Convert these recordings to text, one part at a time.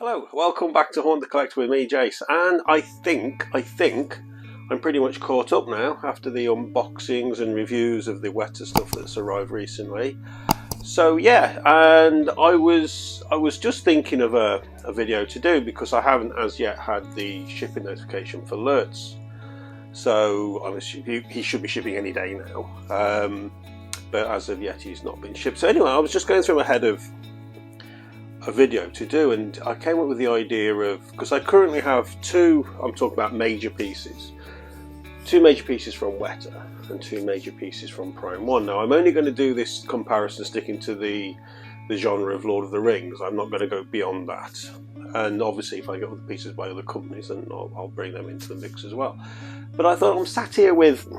Hello, welcome back to Haunt the Collector with me, Jace, and I think I'm pretty much caught up now after the unboxings and reviews of the Weta stuff that's arrived recently. So yeah, and I was just thinking of a video to do because I haven't as yet had the shipping notification for alerts. So he should be shipping any day now, but as of yet he's not been shipped. So anyway, I was just going through my head of a video to do, and I came up with the idea of, because I currently have I'm talking about major pieces, two major pieces from Weta and two major pieces from Prime 1. Now I'm only going to do this comparison sticking to the genre of Lord of the Rings. I'm not going to go beyond that, and obviously if I get other pieces by other companies then I'll bring them into the mix as well. But I thought I'm sat here with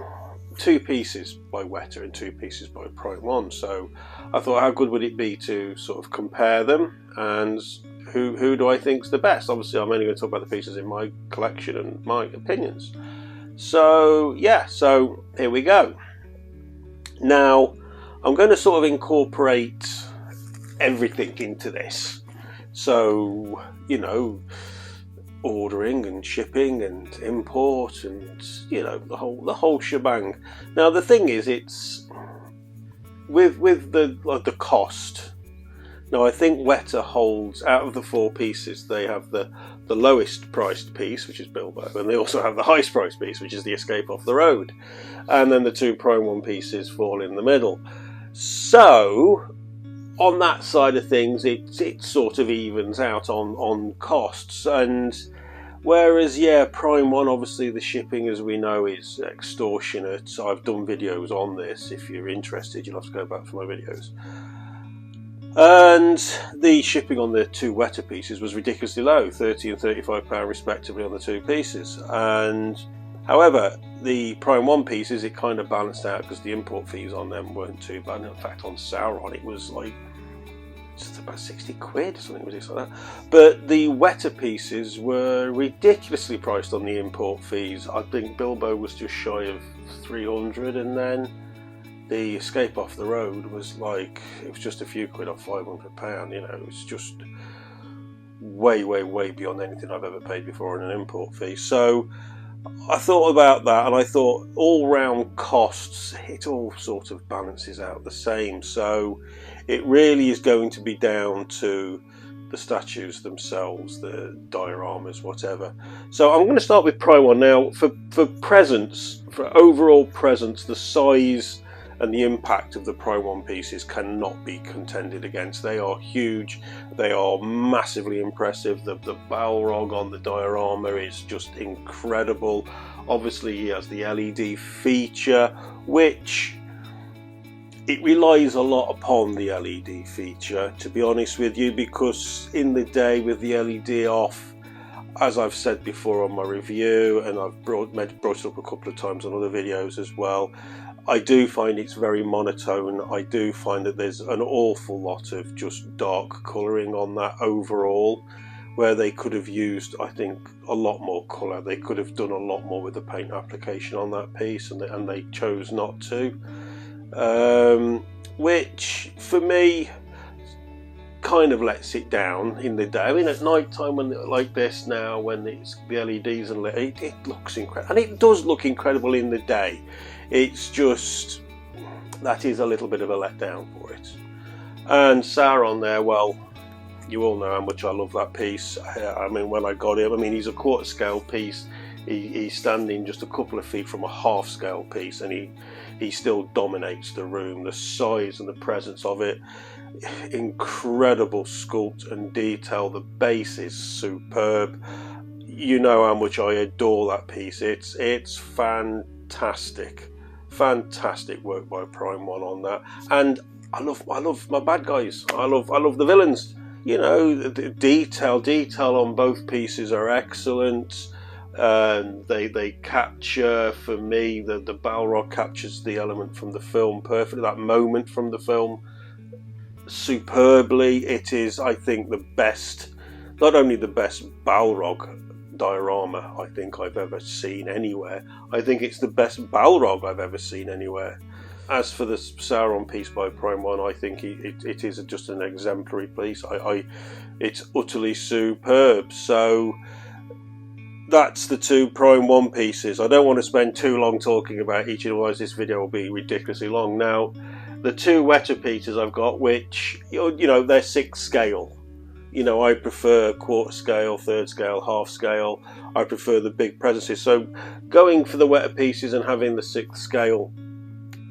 two pieces by Weta and two pieces by Prime 1, so I thought how good would it be to sort of compare them, and who do I think's the best. Obviously I'm only going to talk about the pieces in my collection and my opinions. So yeah, so here we go. Now I'm going to sort of incorporate everything into this, so you know, ordering and shipping and import and you know the whole shebang. Now the thing is, it's with the cost. Now I think Weta holds, out of the four pieces, they have the lowest priced piece, which is Bilbo, and they also have the highest priced piece, which is the Escape Off the Road, and then the two Prime 1 pieces fall in the middle. So on that side of things, it sort of evens out on costs. And whereas yeah, Prime 1, obviously the shipping, as we know, is extortionate. I've done videos on this. If you're interested, you'll have to go back for my videos. And the shipping on the two Weta pieces was ridiculously low, £30 and £35 respectively on the two pieces. And however, the Prime 1 pieces, it kind of balanced out because the import fees on them weren't too bad. In fact, on Sauron it was like just about 60 quid or something ridiculous like that. But the Weta pieces were ridiculously priced on the import fees. I think Bilbo was just shy of 300, and then the Escape Off the Road was like, it was just a few quid off £500. You know, it was just way beyond anything I've ever paid before in an import fee. So I thought about that, and I thought all round costs, it all sort of balances out the same. So it really is going to be down to the statues themselves, the dioramas, whatever. So I'm going to start with Prime 1 now. For presence, for overall presence, the size and the impact of the Prime 1 pieces cannot be contended against. They are huge, they are massively impressive. The Balrog on the diorama is just incredible. Obviously he has the LED feature, which it relies a lot upon the LED feature, to be honest with you, because in the day with the LED off, as I've said before on my review, and I've brought it up a couple of times on other videos as well, I do find it's very monotone. I do find that there's an awful lot of just dark colouring on that overall, where they could have used, I think, a lot more colour. They could have done a lot more with the paint application on that piece, and they chose not to. Which, for me, kind of lets it down in the day. I mean, at night time, when like this now, when it's the LEDs and it looks incredible, and it does look incredible in the day. It's just, that is a little bit of a letdown for it. And Sauron there, well, you all know how much I love that piece. I mean, when I got him, I mean, he's a quarter scale piece. He's standing just a couple of feet from a half scale piece, and he still dominates the room. The size and the presence of it, incredible sculpt and detail. The base is superb. You know how much I adore that piece. It's fantastic work by Prime 1 on that. And I love my bad guys. I love the villains. You know, the detail on both pieces are excellent. They capture, for me, the Balrog captures the element from the film perfectly, that moment from the film superbly. It is, I think, the best, not only the best Balrog diorama I think I've ever seen anywhere, I think it's the best Balrog I've ever seen anywhere. as for the Sauron piece by Prime One, I think it is just an exemplary piece. It's utterly superb. So that's the two Prime One pieces. I don't want to spend too long talking about each, otherwise this video will be ridiculously long. Now, the two Weta pieces I've got, which, you know, they're 6 scale. You know, I prefer quarter scale, third scale, half scale. I prefer the big presences. So going for the Weta pieces and having the 6 scale,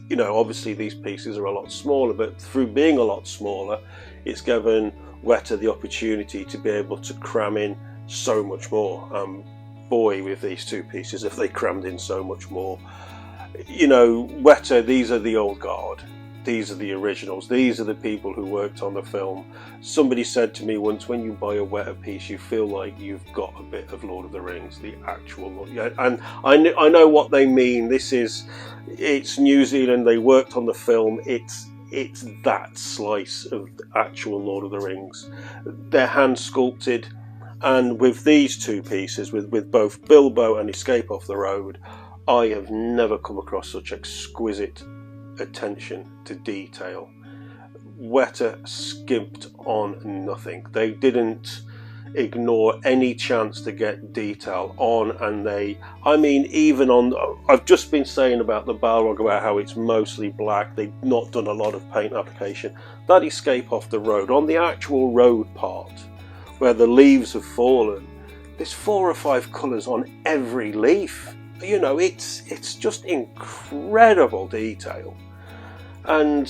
you know, obviously these pieces are a lot smaller, but through being a lot smaller, it's given Weta the opportunity to be able to cram in so much more. Boy, with these two pieces, if they crammed in so much more. You know, Weta, these are the old guard. These are the originals. These are the people who worked on the film. Somebody said to me once, when you buy a Weta piece, you feel like you've got a bit of Lord of the Rings, the actual Lord. Yeah, and I know what they mean. It's New Zealand. They worked on the film. It's that slice of actual Lord of the Rings. They're hand sculpted, and with these two pieces, with both Bilbo and Escape Off the Road, I have never come across such exquisite attention to detail. Weta skimped on nothing. They didn't ignore any chance to get detail on, and I mean, even on, I've just been saying about the Balrog, about how it's mostly black. They've not done a lot of paint application. That Escape Off the Road, on the actual road part where the leaves have fallen, there's 4 or 5 colours on every leaf. You know, it's just incredible detail. And,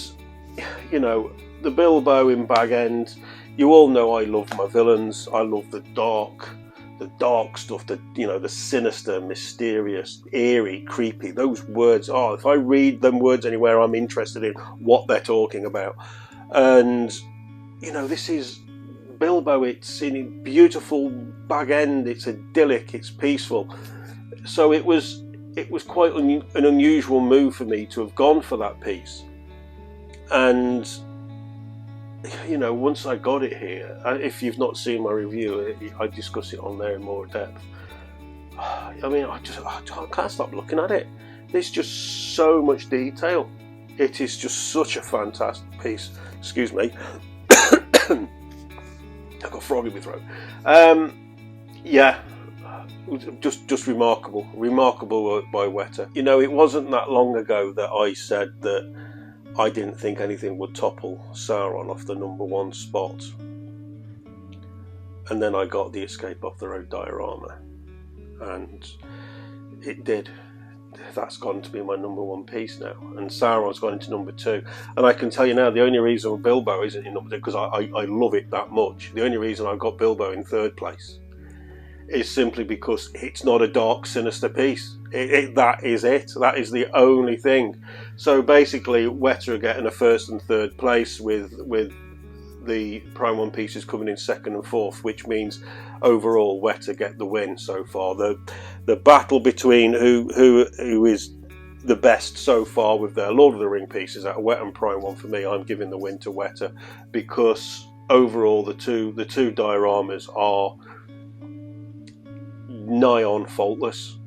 you know, the Bilbo in Bag End, you all know I love my villains. I love the dark stuff, the sinister, mysterious, eerie, creepy. Those words are, if I read them words anywhere, I'm interested in what they're talking about. And, you know, this is Bilbo. It's in beautiful Bag End. It's idyllic. It's peaceful. So it was quite an unusual move for me to have gone for that piece. And, you know, once I got it here, if you've not seen my review, I discuss it on there in more depth. I mean, I can't stop looking at it. There's just so much detail. It is just such a fantastic piece. Excuse me. I've got frog in my throat. Yeah. Just remarkable work by Weta. You know, it wasn't that long ago that I said that I didn't think anything would topple Sauron off the #1 spot, and then I got the Escape Off the Road diorama, and it did. That's gone to be my #1 piece now, and Sauron's gone into #2. And I can tell you now, the only reason Bilbo isn't in #2, because I love it that much, the only reason I've got Bilbo in 3rd place is simply because it's not a dark, sinister piece. That is it. That is the only thing. So basically, Weta are getting a 1st and 3rd place with the Prime 1 pieces coming in 2nd and 4th, which means overall Weta get the win so far. The battle between who is the best so far with their Lord of the Ring pieces out of Weta and Prime 1, for me, I'm giving the win to Weta, because overall the two dioramas are nigh on faultless,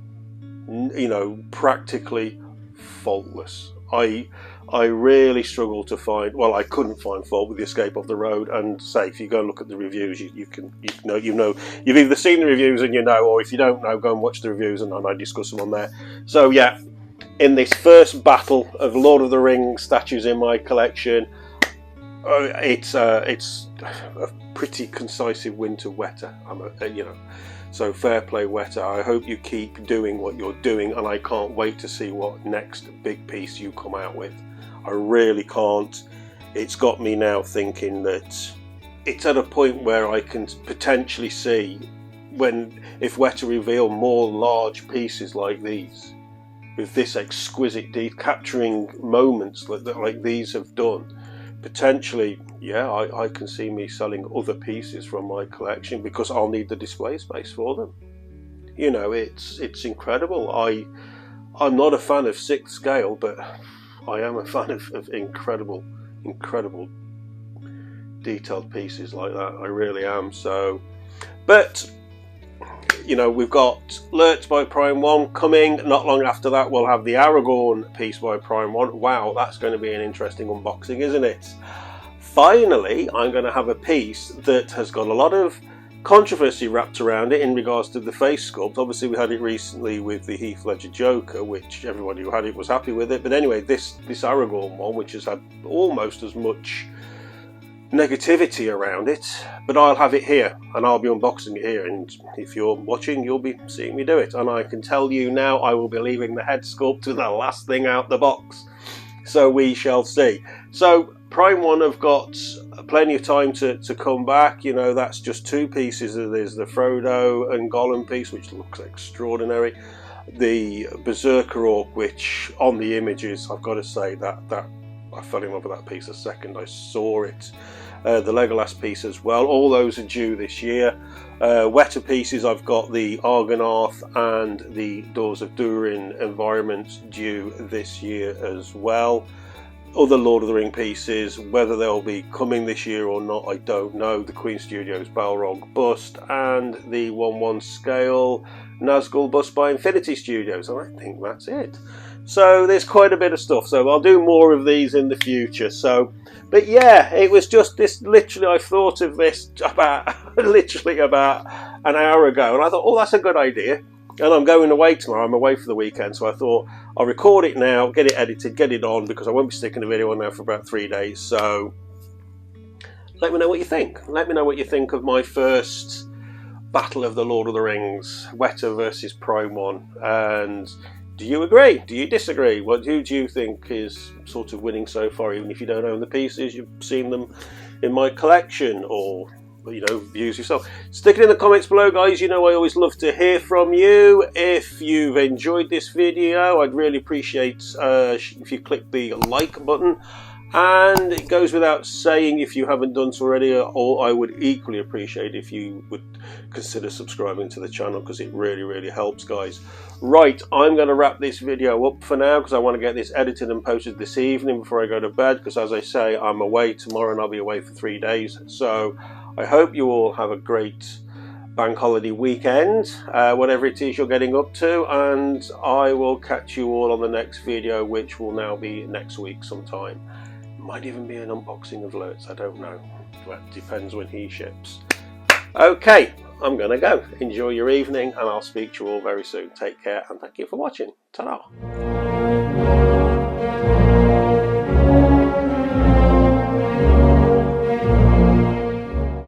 you know, practically faultless. I really struggled to find, well, I couldn't find fault with the Escape Off the Road. And say, if you go and look at the reviews, you've either seen the reviews and you know, or if you don't know, go and watch the reviews and I discuss them on there. So yeah, in this first battle of Lord of the Rings statues in my collection, it's a pretty concisive win to Weta. You know. So fair play, Weta. I hope you keep doing what you're doing, and I can't wait to see what next big piece you come out with. I really can't. It's got me now thinking that it's at a point where I can potentially see if Weta reveal more large pieces like these, with this exquisite capturing moments like these have done. Potentially, yeah, I can see me selling other pieces from my collection, because I'll need the display space for them. You know, it's incredible. I'm not a fan of 6th scale, but I am a fan of incredible detailed pieces like that. I really am. So, but you know, we've got Lurch by Prime 1 coming. Not long after that, we'll have the Aragorn piece by Prime 1. Wow, that's going to be an interesting unboxing, isn't it? Finally, I'm going to have a piece that has got a lot of controversy wrapped around it in regards to the face sculpt. Obviously, we had it recently with the Heath Ledger Joker, which everybody who had it was happy with it. But anyway, this Aragorn one, which has had almost as much negativity around it, but I'll have it here and I'll be unboxing it here, and if you're watching, you'll be seeing me do it. And I can tell you now, I will be leaving the head sculpt to the last thing out the box, so we shall see. So Prime 1 have got plenty of time to come back. You know, that's just two pieces. There's the Frodo and Gollum piece, which looks extraordinary. The Berserker Orc, which on the images, I've got to say that I fell in love with that piece the second I saw it. The Legolas piece as well. All those are due this year. Weta pieces, I've got the Argonauth and the Doors of Durin environments due this year as well. Other Lord of the Ring pieces, whether they'll be coming this year or not, I don't know. The Queen Studios Balrog bust and the 1/1 scale Nazgul bust by Infinity Studios, and I think that's it. So there's quite a bit of stuff, so I'll do more of these in the future. So, but yeah, it was just this, literally I thought of this about literally about an hour ago, and I thought, oh, that's a good idea. And I'm going away tomorrow, I'm away for the weekend, so I thought I'll record it now, get it edited, get it on, because I won't be sticking the video on now for about 3 days. So let me know what you think. Let me know what you think of my first Battle of the Lord of the Rings, Weta versus Prime 1, and do you agree? Do you disagree? Who do you think is sort of winning so far? Even if you don't own the pieces, you've seen them in my collection, or, you know, views yourself. Stick it in the comments below, guys. You know I always love to hear from you. If you've enjoyed this video, I'd really appreciate if you click the like button. And it goes without saying, if you haven't done so already, or I would equally appreciate if you would consider subscribing to the channel, because it really, really helps, guys. Right, I'm going to wrap this video up for now, because I want to get this edited and posted this evening before I go to bed, because as I say, I'm away tomorrow and I'll be away for 3 days. So I hope you all have a great bank holiday weekend, whatever it is you're getting up to, and I will catch you all on the next video, which will now be next week sometime. Might even be an unboxing of Lurch, I don't know. Well, it depends when he ships. Okay, I'm going to go. Enjoy your evening, and I'll speak to you all very soon. Take care, and thank you for watching. Ta-da!